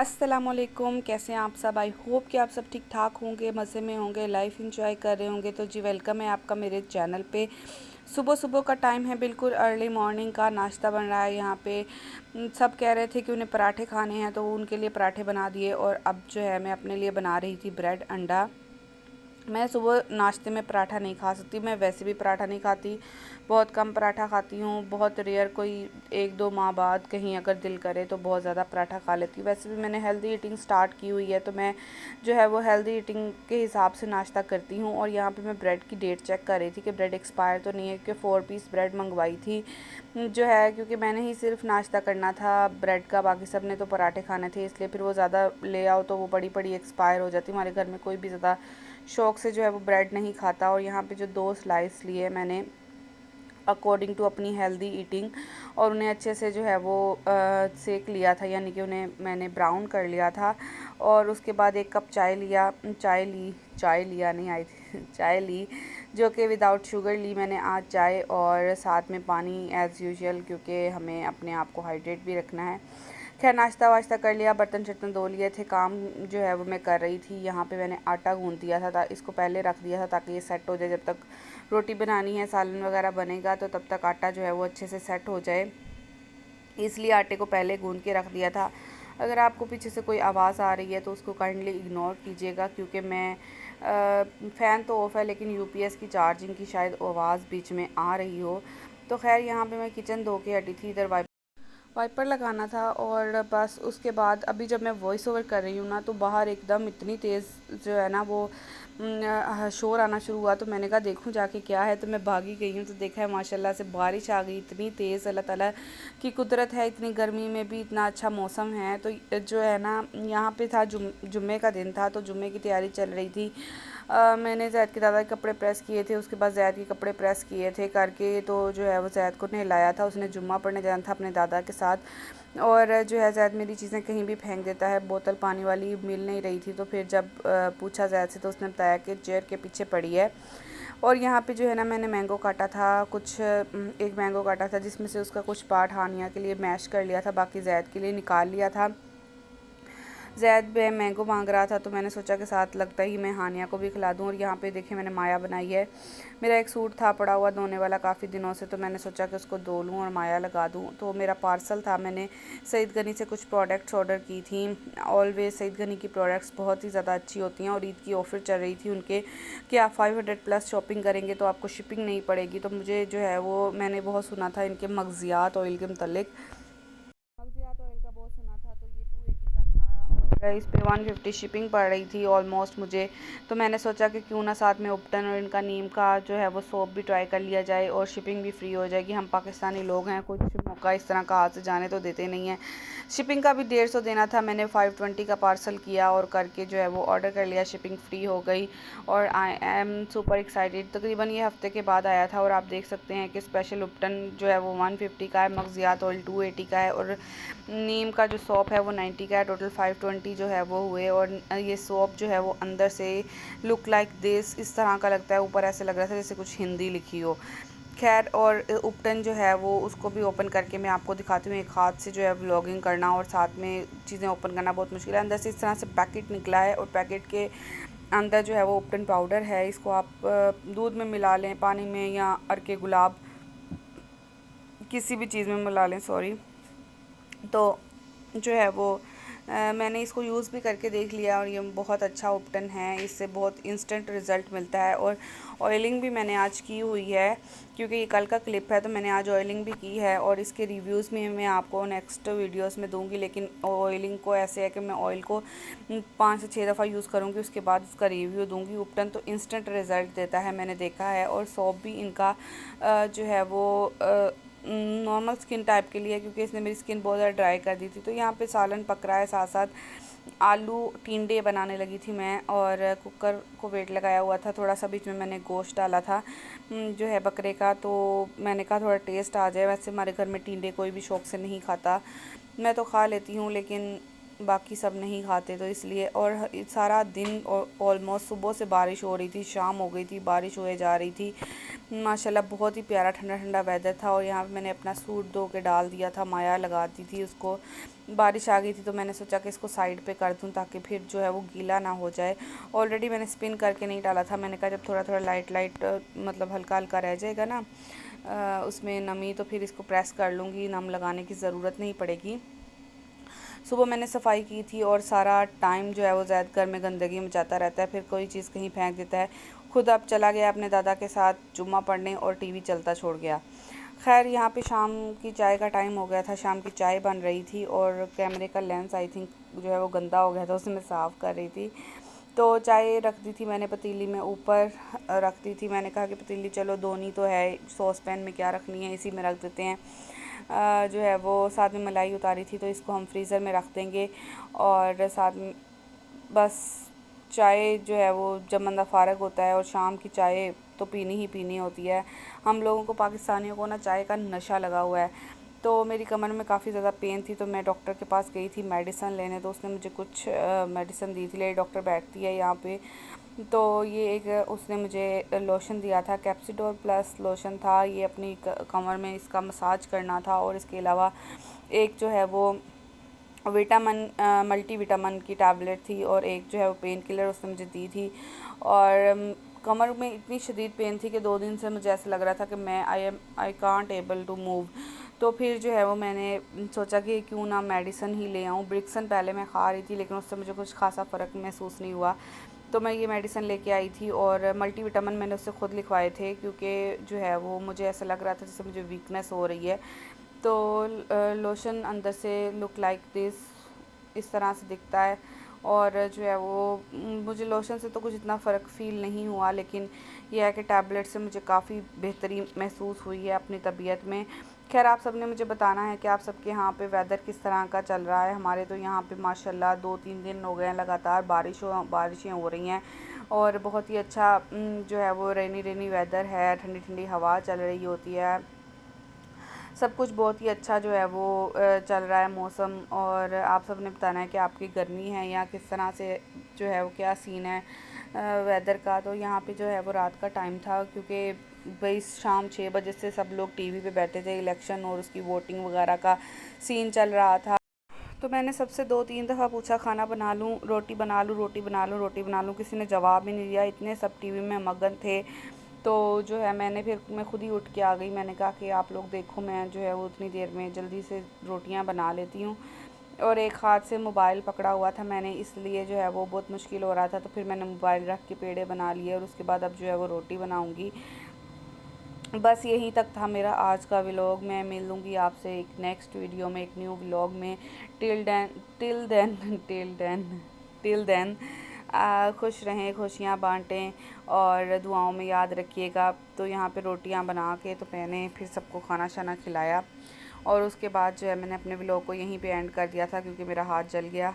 अस्सलामुअलैकुम, कैसे हैं आप सब। आई होप कि आप सब ठीक ठाक होंगे, मज़े में होंगे, लाइफ इंजॉय कर रहे होंगे। तो जी वेलकम है आपका मेरे चैनल पे। सुबह सुबह का टाइम है, बिल्कुल अर्ली मॉर्निंग का नाश्ता बन रहा है यहाँ पे। सब कह रहे थे कि उन्हें पराठे खाने हैं तो उनके लिए पराठे बना दिए, और अब जो है मैं अपने लिए बना रही थी ब्रेड अंडा। मैं सुबह नाश्ते में पराठा नहीं खा सकती, मैं वैसे भी पराठा नहीं खाती, बहुत कम पराठा खाती हूँ। बहुत रेयर कोई 1-2 माह बाद कहीं अगर दिल करे तो बहुत ज़्यादा पराठा खा लेती हूँ। वैसे भी मैंने हेल्दी ईटिंग स्टार्ट की हुई है, तो मैं जो है वो हेल्दी ईटिंग के हिसाब से नाश्ता करती हूँ। और यहाँ पे मैं ब्रेड की डेट चेक कर रही थी कि ब्रेड एक्सपायर तो नहीं है, क्योंकि 4 पीस ब्रेड मंगवाई थी जो है, क्योंकि मैंने ही सिर्फ नाश्ता करना था ब्रेड का, बाकी सब ने तो पराठे खाने थे, इसलिए फिर वो ज़्यादा ले आओ तो वो बड़ी बड़ी एक्सपायर हो जाती। हमारे घर में कोई भी ज़्यादा शौक़ से जो है वो ब्रेड नहीं खाता। और यहाँ पे जो 2 स्लाइस लिए मैंने अकॉर्डिंग टू अपनी हेल्दी ईटिंग, और उन्हें अच्छे से जो है वो सेक लिया था, यानी कि उन्हें मैंने ब्राउन कर लिया था। और उसके बाद 1 कप चाय लिया नहीं आई थी चाय ली, जो कि विदाउट शुगर ली मैंने आज चाय, और साथ में पानी एज़ यूजुअल, क्योंकि हमें अपने आप को हाइड्रेट भी रखना है। खैर नाश्ता वाश्ता कर लिया, बर्तन शर्तन धो लिए थे, काम जो है वो मैं कर रही थी। यहाँ पे मैंने आटा गूँध दिया था, इसको पहले रख दिया था ताकि ये सेट हो जाए। जब तक रोटी बनानी है, सालन वगैरह बनेगा, तो तब तक आटा जो है वो अच्छे से सेट हो जाए, इसलिए आटे को पहले गूँध के रख दिया था। अगर आपको पीछे से कोई आवाज़ आ रही है तो उसको काइंडली इग्नोर कीजिएगा, क्योंकि मैं फ़ैन तो ऑफ़ है लेकिन यूपीएस की चार्जिंग की शायद आवाज़ बीच में आ रही हो। तो खैर यहाँ पे मैं किचन धो के हटी थी, इधर वाइपर लगाना था। और बस उसके बाद अभी जब मैं वॉइस ओवर कर रही हूँ ना, तो बाहर एकदम इतनी तेज़ जो है ना वो शोर आना शुरू हुआ। तो मैंने कहा देखूँ जाके क्या है, तो मैं भागी गई हूँ, तो देखा है माशाल्लाह से बारिश आ गई, इतनी तेज़। अल्लाह ताला की कुदरत है, इतनी गर्मी में भी इतना अच्छा मौसम है। तो जो है ना, यहाँ पे था जुम्मे का दिन था, तो जुम्मे की तैयारी चल रही थी। मैंने ज़ैद के दादा के कपड़े प्रेस किए थे, उसके बाद ज़ैद के कपड़े प्रेस किए थे करके, तो जो है वो ज़ैद को नहलाया था, उसने जुम्मा पढ़ने जाना था अपने दादा के साथ। और जो है ज़ैद मेरी चीज़ें कहीं भी फेंक देता है, बोतल पानी वाली मिल नहीं रही थी, तो फिर जब पूछा ज़ैद से तो उसने बताया कि चेयर के पीछे पड़ी है। और यहाँ पे जो है ना, मैंने मैंगो काटा था, एक मैंगो काटा था जिसमें से उसका कुछ पार्ट हानिया के लिए मैश कर लिया था, बाकी ज़ैद के लिए निकाल लिया था। ज़ैद मैंगो मांग रहा था, तो मैंने सोचा कि साथ लगता ही मैं हानिया को भी खिला दूँ। और यहाँ पे देखिए मैंने माया बनाई है। मेरा एक सूट था पड़ा हुआ धोने वाला काफ़ी दिनों से, तो मैंने सोचा कि उसको धो लूँ और माया लगा दूँ। तो मेरा पार्सल था, मैंने सईद गनी से कुछ प्रोडक्ट्स ऑर्डर की थी। ऑलवेज सईद गनी की प्रोडक्ट्स बहुत ही ज़्यादा अच्छी होती हैं, और ईद की ऑफ़र चल रही थी उनके कि आप 500 प्लस शॉपिंग करेंगे तो आपको शिपिंग नहीं पड़ेगी। तो मुझे जो है वो मैंने बहुत सुना था इनके मगज़ियात ऑयल के मतलब, मगज़ियात ऑयल का बहुत सुना था, तो ये 280 का था और इस पे 150 शिपिंग पड़ रही थी ऑलमोस्ट मुझे। तो मैंने सोचा कि क्यों ना साथ में उपटन और इनका नीम का जो है वो सोप भी ट्राई कर लिया जाए, और शिपिंग भी फ्री हो जाएगी। हम पाकिस्तानी लोग हैं, कुछ मौका इस तरह का हाथ से जाने तो देते नहीं हैं। शिपिंग का भी 150 देना था, मैंने 520 का पार्सल किया और करके जो है वो ऑर्डर कर लिया, शिपिंग फ्री हो गई। और आई एम सुपर एक्साइटेड। तकरीबन ये हफ़्ते के बाद आया था, और आप देख सकते हैं कि स्पेशल उपटन जो है वो 150 का है, मगज़ियात ऑयल 280 का है, और नीम का जो सोप है वो 90 का है। टोटल 520 जो है वो हुए। और ये सोप जो है वो अंदर से लुक लाइक दिस, इस तरह का लगता है, ऊपर ऐसे लग रहा था जैसे कुछ हिंदी लिखी हो। खैर, और उपटन जो है वो उसको भी ओपन करके मैं आपको दिखाती हूँ। एक हाथ से जो है व्लॉगिंग करना और साथ में चीज़ें ओपन करना बहुत मुश्किल है। अंदर से इस तरह से पैकेट निकला है, और पैकेट के अंदर जो है वो उपटन पाउडर है। इसको आप दूध में मिला लें, पानी में, या अर्के गुलाब किसी भी चीज़ में मिला लें, सॉरी। तो जो है वो मैंने इसको यूज़ भी करके देख लिया, और ये बहुत अच्छा उपटन है, इससे बहुत इंस्टेंट रिज़ल्ट मिलता है। और ऑयलिंग भी मैंने आज की हुई है, क्योंकि ये कल का क्लिप है, तो मैंने आज ऑयलिंग भी की है, और इसके रिव्यूज़ में मैं आपको नेक्स्ट वीडियोस में दूंगी। लेकिन ऑयलिंग को ऐसे है कि मैं ऑयल को 5 से 6 दफ़ा यूज़ करूँगी, उसके बाद उसका रिव्यू दूँगी। उपटन तो इंस्टेंट रिज़ल्ट देता है, मैंने देखा है। और सोप भी इनका जो है वो नॉर्मल स्किन टाइप के लिए, क्योंकि इसने मेरी स्किन बहुत ज़्यादा ड्राई कर दी थी। तो यहाँ पे सालन पक रहा है, साथ साथ आलू टिंडे बनाने लगी थी मैं, और कुकर को वेट लगाया हुआ था। थोड़ा सा बीच में मैंने गोश्त डाला था जो है बकरे का, तो मैंने कहा थोड़ा टेस्ट आ जाए। वैसे हमारे घर में टिंडे कोई भी शौक़ से नहीं खाता, मैं तो खा लेती हूँ, लेकिन बाकी सब नहीं खाते, तो इसलिए। और सारा दिन ऑलमोस्ट सुबह से बारिश हो रही थी, शाम हो गई थी, बारिश होए जा रही थी। माशाल्लाह बहुत ही प्यारा ठंडा ठंडा वेदर था। और यहाँ पे मैंने अपना सूट धो के डाल दिया था, माया लगा दी थी उसको। बारिश आ गई थी तो मैंने सोचा कि इसको साइड पे कर दूँ ताकि फिर जो है वो गीला ना हो जाए। ऑलरेडी मैंने स्पिन करके नहीं डाला था, मैंने कहा जब थोड़ा थोड़ा लाइट लाइट मतलब हल्का हल्का रह जाएगा ना उसमें नमी, तो फिर इसको प्रेस कर लूँगी, नम लगाने की ज़रूरत नहीं पड़ेगी। सुबह मैंने सफाई की थी और सारा टाइम जो है वो ज़्यादा घर में गंदगी में जाता रहता है, फिर कोई चीज़ कहीं फेंक देता है। खुद अब चला गया अपने दादा के साथ जुम्मा पढ़ने और टीवी चलता छोड़ गया। खैर यहाँ पे शाम की चाय का टाइम हो गया था, शाम की चाय बन रही थी और कैमरे का लेंस आई थिंक जो है वो गंदा हो गया था, उसे मैं साफ़ कर रही थी। तो चाय रख दी थी मैंने पतीली में, ऊपर रख दी थी। मैंने कहा कि पतीली चलो धोनी तो है, सॉस पैन में क्या रखनी है, इसी में रख देते हैं। जो है वो साथ में मलाई उतारी थी तो इसको हम फ्रीज़र में रख देंगे। और साथ में बस चाय जो है वो जब बंदा फ़ारग होता है, और शाम की चाय तो पीनी ही पीनी होती है। हम लोगों को पाकिस्तानियों को ना चाय का नशा लगा हुआ है। तो मेरी कमर में काफ़ी ज़्यादा पेन थी तो मैं डॉक्टर के पास गई थी मेडिसिन लेने, तो उसने मुझे कुछ मेडिसिन दी थी। लेडी डॉक्टर बैठती है यहाँ पे। तो ये एक उसने मुझे लोशन दिया था, कैप्सिडोर प्लस लोशन था। ये अपनी कमर में इसका मसाज करना था। और इसके अलावा एक जो है वो विटामिन मल्टी विटामिन की टैबलेट थी, और एक जो है वो पेन किलर उसने मुझे दी थी। और कमर में इतनी शदीद पेन थी कि 2 दिन से मुझे ऐसा लग रहा था कि मैं I can't able to move. तो फिर जो है वो मैंने सोचा कि क्यों ना मेडिसिन ही ले आऊँ। ब्रिक्सन पहले मैं खा रही थी लेकिन उससे मुझे कुछ खासा फ़र्क महसूस नहीं हुआ, तो मैं ये मेडिसिन लेके आई थी। और मल्टी विटामिन मैंने उससे ख़ुद लिखवाए थे क्योंकि जो है वो मुझे ऐसा लग रहा था जैसे मुझे वीकनेस हो रही है। तो लोशन अंदर से लुक लाइक दिस, इस तरह से दिखता है। और जो है वो मुझे लोशन से तो कुछ इतना फ़र्क फ़ील नहीं हुआ, लेकिन यह है कि टैबलेट से मुझे काफ़ी बेहतरी महसूस हुई है अपनी तबीयत में। खैर आप सब ने मुझे बताना है कि आप सबके यहाँ पे वेदर किस तरह का चल रहा है। हमारे तो यहाँ पे माशाल्लाह 2-3 दिन हो गए हैं लगातार बारिशें हो रही हैं, और बहुत ही अच्छा जो है वो रेनी वेदर है, ठंडी ठंडी हवा चल रही होती है। सब कुछ बहुत ही अच्छा जो है वो चल रहा है मौसम। और आप सब ने बताना है कि आपकी गर्मी है या किस तरह से जो है वो क्या सीन है वेदर का। तो यहाँ पे जो है वो रात का टाइम था क्योंकि भाई शाम 6 बजे से सब लोग टीवी पे बैठे थे, इलेक्शन और उसकी वोटिंग वगैरह का सीन चल रहा था। तो मैंने सबसे 2-3 दफ़ा पूछा खाना बना लूँ, रोटी बना लूँ, रोटी बना लूँ, रोटी बना लूँ, किसी ने जवाब ही नहीं दिया, इतने सब टीवी में मगन थे। तो जो है मैं खुद ही उठ के आ गई। मैंने कहा कि आप लोग देखो, मैं जो है वो उतनी देर में जल्दी से रोटियां बना लेती हूँ। और एक हाथ से मोबाइल पकड़ा हुआ था मैंने, इसलिए जो है वो बहुत मुश्किल हो रहा था। तो फिर मैंने मोबाइल रख के पेड़े बना लिए और उसके बाद अब जो है वो रोटी बनाऊँगी। बस यहीं तक था मेरा आज का व्लॉग। मैं मिल लूँगी आपसे एक नेक्स्ट वीडियो में, एक न्यू व्लॉग में। Till then till then till then till then खुश रहें, खुशियाँ बांटें और दुआओं में याद रखिएगा। तो यहाँ पे रोटियाँ बना के तो मैंने फिर सबको खाना शाना खिलाया, और उसके बाद जो है मैंने अपने व्लॉग को यहीं पे एंड कर दिया था क्योंकि मेरा हाथ जल गया।